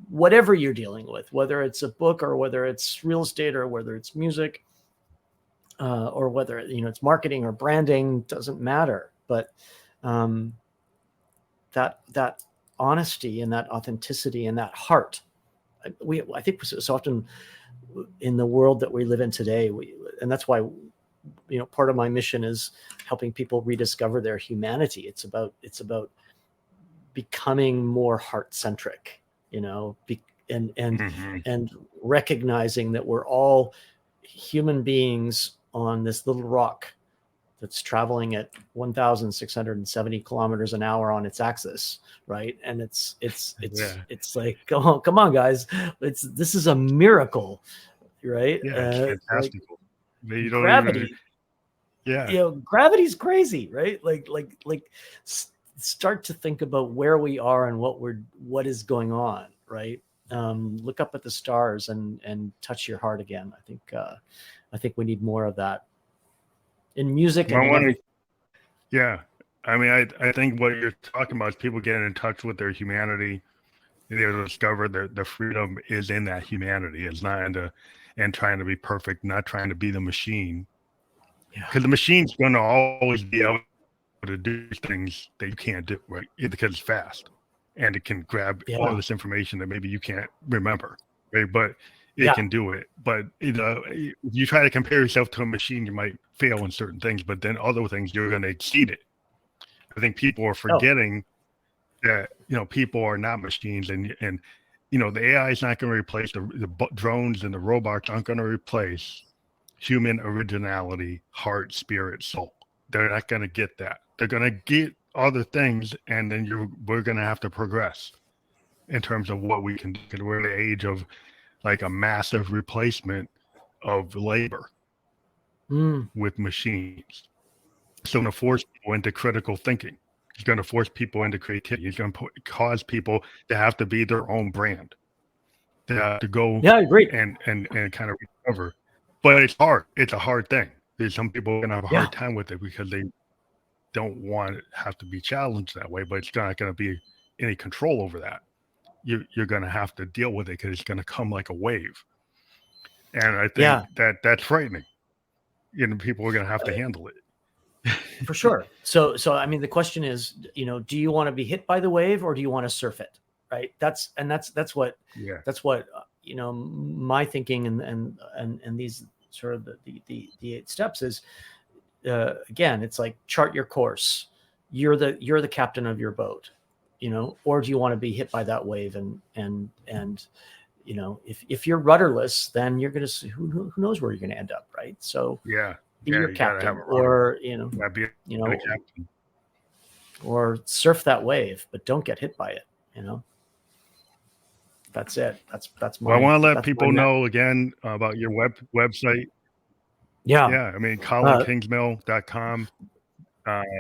whatever you're dealing with, whether it's a book or whether it's real estate or whether it's music, or whether it's marketing or branding, doesn't matter. But that honesty and that authenticity and that heart, I think so often in the world that we live in today, and that's why part of my mission is helping people rediscover their humanity. It's about becoming more heart-centric, and recognizing that we're all human beings on this little rock that's traveling at 1,670 kilometers an hour on its axis, right? And it's like, come on, guys, this is a miracle, right? It's fantastical. Like, gravity. Gravity's crazy, right? Like start to think about where we are and what is going on, right? Look up at the stars and touch your heart again. I think we need more of that in music. I mean, I think what you're talking about is people getting in touch with their humanity. They discover the freedom is in that humanity. It's not and trying to be perfect, not trying to be the machine. Because the machine's going to always be able to do things that you can't do, right? Because it's fast and it can grab all this information that maybe you can't remember, right? But it can do it. But if you try to compare yourself to a machine, you might fail in certain things, but then other things you're going to exceed it. I think people are forgetting that people are not machines, and the AI is not going to replace the drones, and the robots aren't going to replace human originality, heart, spirit, soul. They're not going to get that. They're going to get other things, and then we're going to have to progress in terms of what we can do. Because we're in the age of like a massive replacement of labor with machines. going to force people into critical thinking. He's going to force people into creativity. He's going to cause people to have to be their own brand, to have to go Yeah, I agree. and kind of recover. But it's hard. It's a hard thing. There's some people are going to have a Yeah. hard time with it because they don't want to have to be challenged that way, but it's not going to be any control over that. You're going to have to deal with it because it's going to come like a wave. And I think that's frightening. People are going to have to handle it. For sure. So I mean, the question is, do you want to be hit by the wave or do you want to surf it? Right. That's what my thinking and these sort of the 8 steps is, again, it's like chart your course. You're the captain of your boat, or do you want to be hit by that wave and if you're rudderless, then you're going to who knows where you're going to end up. Right. So be your captain, or captain. Or surf that wave, but don't get hit by it. That's it. That's my. Well, I want to let people know again about your website. Yeah. I mean, ColinKingsmill.com.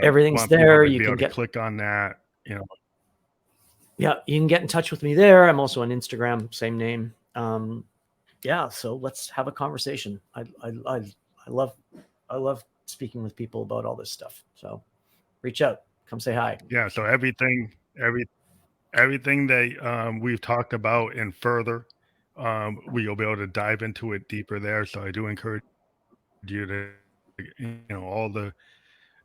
Everything's there. You can click on that. Yeah, you can get in touch with me there. I'm also on Instagram, same name. So let's have a conversation. I love speaking with people about all this stuff. So reach out, come say hi. Yeah. So everything that we've talked about and further, we'll be able to dive into it deeper there. So I do encourage you to, all the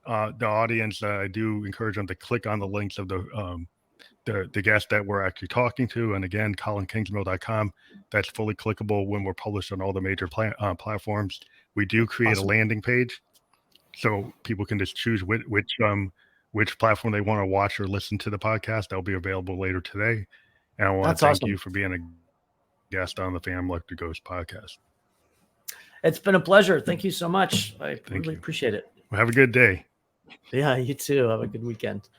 audience, I do encourage them to click on the links of the guest that we're actually talking to. And again, ColinKingsmill.com. That's fully clickable when we're published on all the major platforms. We do create a landing page so people can just choose which platform they want to watch or listen to the podcast. That'll be available later today. And I want to thank you for being a guest on the Family Electric Ghost podcast. It's been a pleasure. Thank you so much. I really appreciate it. Well, have a good day. Yeah, you too. Have a good weekend.